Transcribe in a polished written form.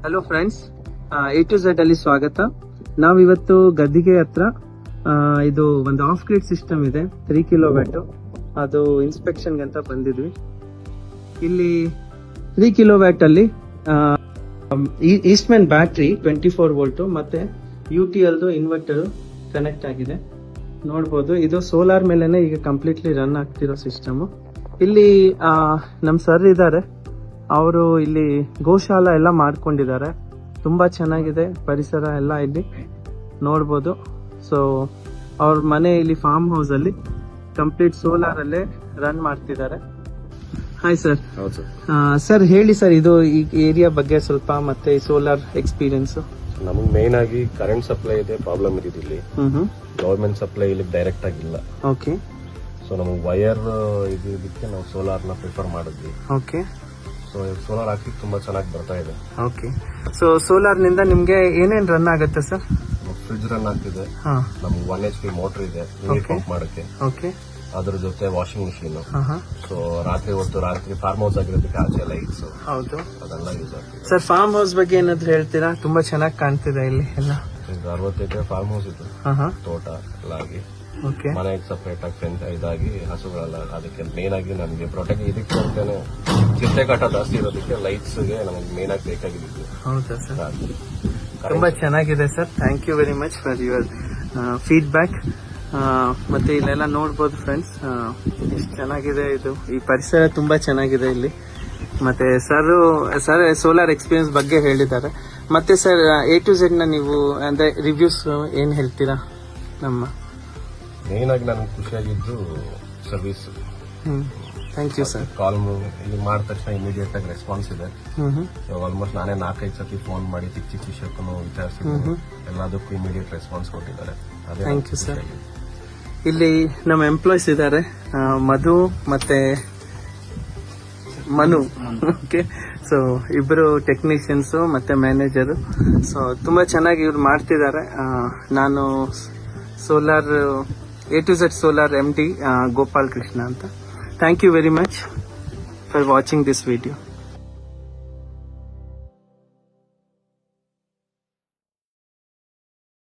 Hello friends, A to Z ಅಲ್ಲಿ ಸ್ವಾಗತ. ನಾವಿವತ್ತು ಗದ್ದಿಗೆ ಹತ್ರ ಇದು ಒಂದು ಆಫ್ ಗ್ರಿಡ್ ಸಿಸ್ಟಮ್ ಇದೆ 3 ಕಿಲೋವ್ಯಾಟ್, ಅದು ಇನ್ಸ್ಪೆಕ್ಷನ್ ಅಂತ ಬಂದಿದ್ವಿ. ಇಲ್ಲಿ 3 ಕಿಲೋವ್ಯಾಟ್ ಅಲ್ಲಿ ಈಸ್ಟ್ಮನ್ ಬ್ಯಾಟ್ರಿ 24 ವೋಲ್ಟ್ ಮತ್ತೆ UTL ಇನ್ವರ್ಟರ್ ಕನೆಕ್ಟ್ ಆಗಿದೆ. ನೋಡ್ಬೋದು, ಇದು ಸೋಲಾರ್ ಮೇಲೆನೆ ಈಗ ಕಂಪ್ಲೀಟ್ಲಿ ರನ್ ಆಗ್ತಿರೋ ಸಿಸ್ಟಮ್. ಇಲ್ಲಿ ನಮ್ ಸರ್ ಇದ್ದಾರೆ, ಅವರು ಇಲ್ಲಿ ಗೋಶಾಲ ಎಲ್ಲ ಮಾಡ್ಕೊಂಡಿದ್ದಾರೆ. ತುಂಬಾ ಚೆನ್ನಾಗಿದೆ ಪರಿಸರ ಎಲ್ಲ ಇಲ್ಲಿ ನೋಡ್ಬೋದು. ಸೊ ಅವ್ರ ಮನೆ ಇಲ್ಲಿ ಫಾರ್ಮ್ ಹೌಸ್ ಅಲ್ಲಿ ಕಂಪ್ಲೀಟ್ ಸೋಲಾರ್ ಅಲ್ಲೇ ರನ್ ಮಾಡ್ತಿದ್ದಾರೆ. Hi sir. ಸರ್ ಹೇಳಿ ಸರ್, ಇದು ಈ ಏರಿಯಾ ಬಗ್ಗೆ ಸ್ವಲ್ಪ, ಮತ್ತೆ ಈ ಸೋಲಾರ್ ಎಕ್ಸ್ಪೀರಿಯನ್ಸ್. ನಮಗೆ ಮೇನ್ ಆಗಿ ಕರೆಂಟ್ ಸಪ್ಲೈ ಇದೆ ಪ್ರಾಬ್ಲಮ್ ಇದೆ ಇಲ್ಲಿ. ಗವರ್ಮೆಂಟ್ ಸಪ್ಲೈ ಇಲ್ಲಿ ಡೈರೆಕ್ಟ್ ಆಗಿಲ್ಲ. ಓಕೆ. ಸೊ ನಮಗೆ ವೈರ್ ಇದಕ್ಕೆ ನಾವು ಸೋಲಾರ್ ನ ಪ್ರಿಫರ್ ಮಾಡಿದ್ವಿ. ಓಕೆ. ಸೊ ಸೋಲಾರ್ ಹಾಕಿ ತುಂಬಾ ಚೆನ್ನಾಗಿ ಬರ್ತಾ ಇದೆ. ಓಕೆ. ಸೊ ಸೋಲಾರ್ ನಿಂದ ನಿಮ್ಗೆ ಏನೇನ್ ರನ್ ಆಗುತ್ತೆ ಸರ್? ಫ್ರಿಡ್ಜ್ ರನ್ ಆಗ್ತಿದೆ, ನಮ್ಗೆ 1 HP ಮೋಟರ್ ಇದೆ ನೀರ್ ಪಂಪ್ ಮಾಡಕ್ಕೆ. ಓಕೆ. ಅದ್ರ ಜೊತೆ ವಾಷಿಂಗ್ ಮಿಷಿನ್. ಸೊ ರಾತ್ರಿ ಫಾರ್ಮ್ ಹೌಸ್ ಆಗಿರೋದಕ್ಕೆ ಆಚೆ ಲೈಟ್ಸ್ ಹೌದು ಅದೆಲ್ಲ ಯೂಸ್ ಆಗ್ತಿದೆ. ಸರ್ ಫಾರ್ಮ್ ಹೌಸ್ ಬಗ್ಗೆ ಏನಾದ್ರು ಹೇಳ್ತೀರಾ? ತುಂಬಾ ಚೆನ್ನಾಗಿ ಕಾಣ್ತಿದೆ ಇಲ್ಲಿ ಎಲ್ಲ. 60 ಎಕರೆ ಫಾರ್ಮ್ ಹೌಸ್ ಇದೆ, ತೋಟ ಎಲ್ಲ ಆಗಿ. ಓಕೆ. ಮನೆಗೆ ಸಪರೇಟ್ ಆಗಿ ಫೆನ್ಸ್ ಇದಾಗಿ ಹಸುಗಳೆಲ್ಲ. ಅದಕ್ಕೆ ಮೇನ್ ಆಗಿ ನಮಗೆ ಪ್ರೊಟೆಕ್ಟ್ ಇದಕ್ಕೆ ಅಂತಾನೆ ಚಿಟ್ಟೆ ಕಾಟ ಜಾಸ್ತಿ ಇರೋದಕ್ಕೆ ಲೈಟ್ಸ್ ಗೆ ನಮಗೆ ಮೇನ್ ಆಗಿ ಬೇಕಾಗಿದ್ದು. ಹೌದಾ ಸರ್? ತುಂಬಾ ಚೆನ್ನಾಗಿದೆ sir. Thank you very much for your feedback. ಮತ್ತೆ ಇಲ್ಲೆಲ್ಲ ನೋಡ್ಬೋದು ಫ್ರೆಂಡ್ಸ್, ಎಷ್ಟು ಚೆನ್ನಾಗಿದೆ ಇದು. ಈ ಪರಿಸರ ತುಂಬಾ ಚೆನ್ನಾಗಿದೆ ಇಲ್ಲಿ. ಮತ್ತೆ ಸರ್ ಸೋಲಾರ್ ಎಕ್ಸ್ಪೀರಿಯನ್ಸ್ ಬಗ್ಗೆ ಹೇಳಿದ್ದಾರೆ. ಮತ್ತೆ ಸರ್ A to Z ನ ನೀವು ಅಂದ್ರೆ ರಿವ್ಯೂಸ್ ಏನ್ ಹೇಳ್ತೀರಾ? ನಮ್ಮ ಮೇನ್ ಆಗಿ ನನಗೆ ಖುಷಿಯಾಗಿದ್ದು service. Thank you sir. Call ಇಲ್ಲಿ ಮಾಡಿದ ತಕ್ಷಣ ಇಮಿಡಿಯೇಟ್ ಆಗಿ ರೆಸ್ಪಾನ್ಸ್ ಇದೆ. ಆಲ್ಮೋಸ್ಟ್ ನಾನೇ 4-5 ಸತಿ ಫೋನ್ ಮಾಡಿ ಚಿಕ್ಕ ವಿಷಯಕ್ಕೂ ವಿಚಾರಿಸಿದ್ದು, ಎಲ್ಲದಕ್ಕೂ ಇಮಿಡಿಯೇಟ್ ರೆಸ್ಪಾನ್ಸ್ ಕೊಟ್ಟಿದ್ದಾರೆ. Thank you sir. ಇಲ್ಲಿ ನಮ್ಮ ಎಂಪ್ಲಾಯ್ಸ್ ಇದ್ದಾರೆ, ಮಧು ಮತ್ತೆ ಮನು. ಓಕೆ. ಸೊ ಇಬ್ರು ಟೆಕ್ನಿಷಿಯನ್ಸ್ ಮತ್ತೆ ಮ್ಯಾನೇಜರ್. ಸೊ ತುಂಬಾ ಚೆನ್ನಾಗಿ ಇವ್ರು ಮಾಡ್ತಿದ್ದಾರೆ. ನಾನು solar A to Z solar MD Gopal Krishna ಅಂತ. Thank you very much for watching this video.